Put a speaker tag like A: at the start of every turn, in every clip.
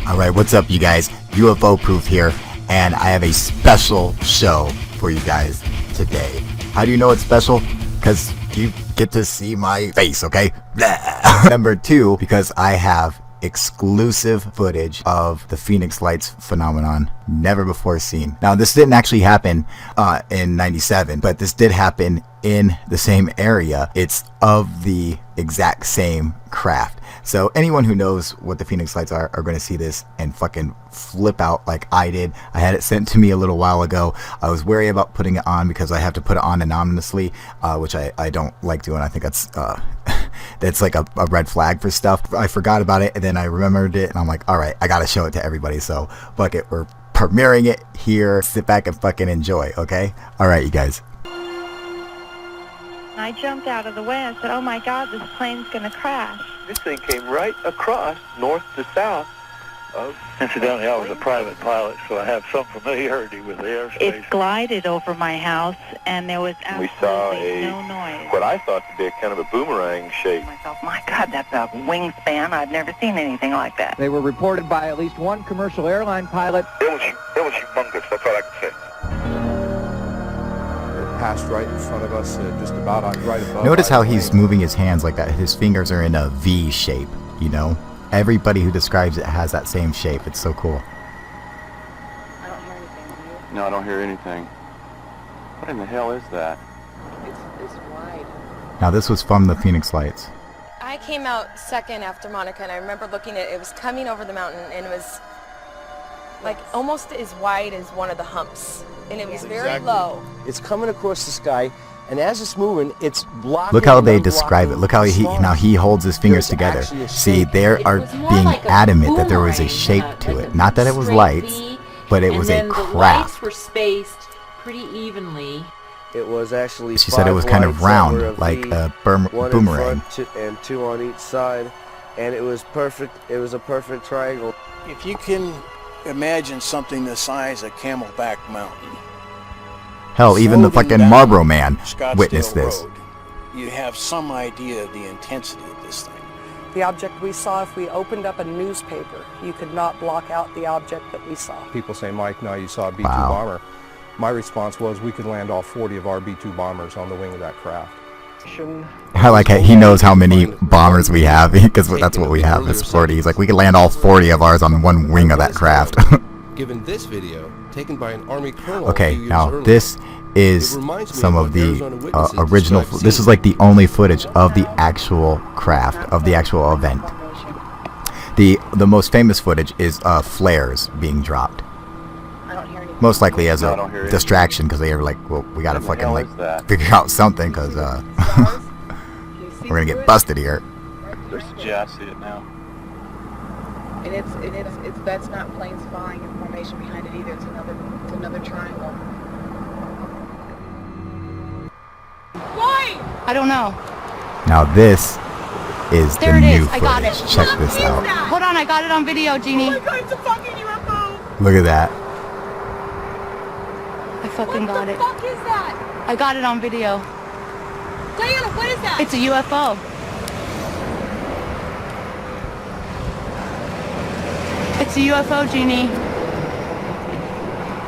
A: Alright, what's up you guys? UFO Proof here, and I have a special show for you guys today. How do you know it's special? Because you get to see my face, okay? Number two, because I have exclusive footage of the Phoenix Lights phenomenon, never before seen. Now this didn't actually happen in 97, but this did happen in the same area. It's of the exact same craft. So anyone who knows what the Phoenix Lights are going to see this and fucking flip out like I did. I had it sent to me a little while ago. I was wary about putting it on because I have to put it on anonymously, which I don't like doing. I think that's that's like a red flag for stuff. I forgot about it and then I remembered it and I'm like, all right, I gotta show it to everybody. So fuck it, we're premiering it here. Sit back and fucking enjoy, okay? All right, you guys.
B: I jumped out of the way. I said, oh my God, this plane's going to crash.
C: This thing came right across, north to south.
D: Incidentally, I was a private pilot, so I have some familiarity with the airspace.
B: It glided over my house, and there was absolutely no noise.
C: What I thought to be a kind of a boomerang shape.
B: Myself, my God, that's a wingspan. I've never seen anything like that.
E: They were reported by at least one commercial airline pilot.
C: It was humongous, that's all I can say.
F: Passed right in front of us, just about right above.
A: Notice how he's moving his hands like that. His fingers are in a V shape, you know? Everybody who describes it has that same shape. It's so cool.
G: I don't hear anything, do you?
F: No, I don't hear anything. What in the hell is that?
G: It's wide.
A: Now this was from the Phoenix Lights.
H: I came out second after Monica, and I remember looking at it. It was coming over the mountain, and it was like almost as wide as one of the humps, and it was very low.
I: It's coming across the sky, and as it's moving, it's blocking.
A: Look how they describe it. Look how he holds his fingers together. See, they are being adamant that there was a shape to it. Not that it was lights, but it was a craft.
J: The lights were spaced pretty evenly.
I: It was actually.
A: She said it was kind of round, like a boomerang.
I: And two on each side, and it was perfect. It was a perfect triangle.
K: If you can imagine something the size of Camelback Mountain.
A: Hell, even the fucking Marlboro Man witnessed this.
K: Road, you have some idea of the intensity of this thing.
L: The object we saw, if we opened up a newspaper, you could not block out the object that we saw.
F: People say, Mike, now you saw a B-2 bomber. My response was, we could land all 40 of our B-2 bombers on the wing of that craft.
A: I like how he knows how many bombers we have, because that's what we have, is 40. He's like, we could land all 40 of ours on one wing of that craft.
M: Given this video, taken by an Army colonel.
A: Okay, now this is some of the original. This is like the only footage of the actual craft, of the actual event. The most famous footage is flares being dropped. Most likely as a distraction, because they are like, well, we gotta fucking like figure out something, because we're gonna get busted here.
D: Yeah, I see it now.
G: And it's that's not planes flying in formation behind it either. It's another triangle.
J: Why? I don't know.
A: Now this is
J: there
A: the new
J: I got it.
A: footage. Check this out.
J: Hold on, I got it on video, Jeannie.
G: Oh my God, it's a fucking UFO!
A: Look at that.
J: I fucking got it.
G: What the fuck is that?
J: I got it on video.
G: Diana, what is that?
J: It's a UFO. It's a UFO, Jeannie.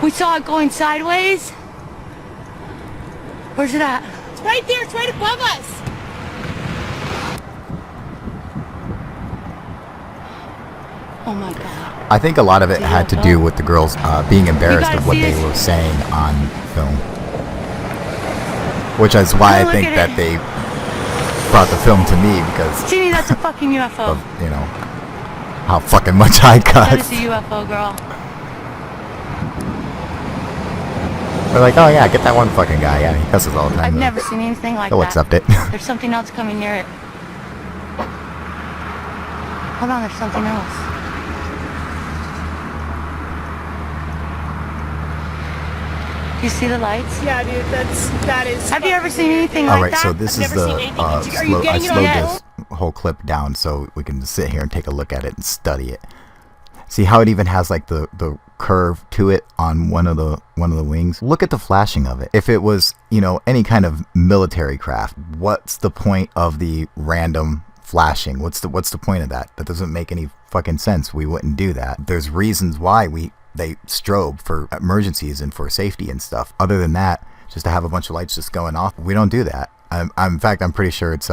J: We saw it going sideways. Where's it at?
G: It's right there. It's right above us.
J: Oh my God.
A: I think a lot of it had to do with the girls being embarrassed of what they were saying on film. Which is why I think that they brought the film to me, because
J: Jeannie, that's a fucking UFO.
A: of, you know, how fucking much I cuss.
J: That is a UFO, girl.
A: They're like, oh yeah, get that one fucking guy. Yeah, he cusses all the time.
J: I've
A: though.
J: never seen anything like
A: He'll
J: that.
A: accept it.
J: There's something else coming near it. Hold on, there's something else. Do you see the lights?
G: Yeah, dude, that is.
J: Have you ever seen anything like that?
A: Alright, so this is the, I slowed this whole clip down so we can sit here and take a look at it and study it. See how it even has like the curve to it on one of the wings? Look at the flashing of it. If it was, you know, any kind of military craft, what's the point of the random flashing. What's the point of that? That doesn't make any fucking sense. We wouldn't do that. There's reasons why they strobe for emergencies and for safety and stuff. Other than that, just to have a bunch of lights just going off, we don't do that. In fact, I'm pretty sure it's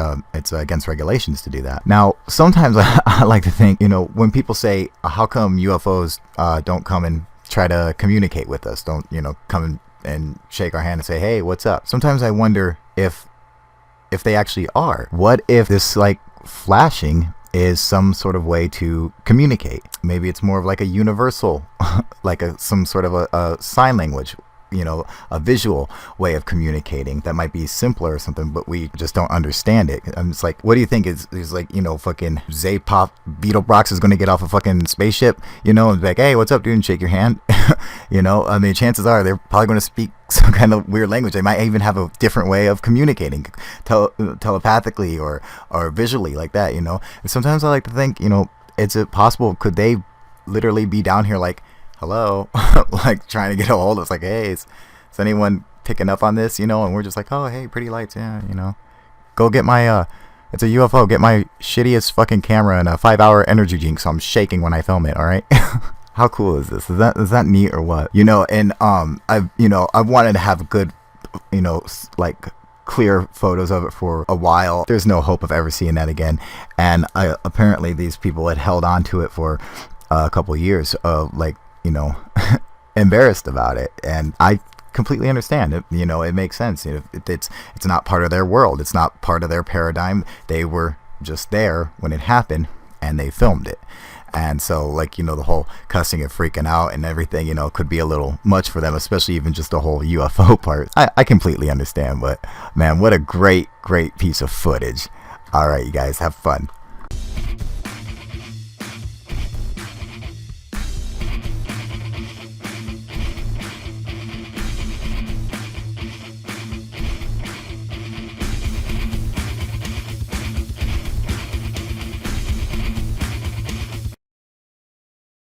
A: against regulations to do that. Now, sometimes I like to think, you know, when people say, how come UFOs don't come and try to communicate with us? Don't, you know, come and shake our hand and say, hey, what's up? Sometimes I wonder if they actually are. What if this, like, flashing is some sort of way to communicate? Maybe it's more of like a universal, like some sort of a sign language, you know, a visual way of communicating that might be simpler or something, but we just don't understand it. I'm just like, what do you think is like, you know, fucking Zapop Beetlebrox is going to get off a fucking spaceship, you know, and be like, hey, what's up, dude, and shake your hand? You know, I mean, chances are they're probably going to speak some kind of weird language. They might even have a different way of communicating, telepathically or visually, like that, you know. And sometimes I like to think, you know, is it possible, could they literally be down here like, hello, like trying to get a hold of us, like, hey, is anyone picking up on this, you know? And we're just like, oh, hey, pretty lights, yeah, you know, go get my it's a UFO, get my shittiest fucking camera and a 5-hour energy drink so I'm shaking when I film it. All right. How cool is this? Is that neat or what? You know, and I wanted to have good, you know, like clear photos of it for a while. There's no hope of ever seeing that again. And apparently these people had held on to it for a couple of years, like, you know, embarrassed about it. And I completely understand it. You know, it makes sense. You know, it's not part of their world. It's not part of their paradigm. They were just there when it happened and they filmed it. And so, like, you know, the whole cussing and freaking out and everything, you know, could be a little much for them, especially even just the whole UFO part. I completely understand, but man, what a great piece of footage. All right, you guys, have fun.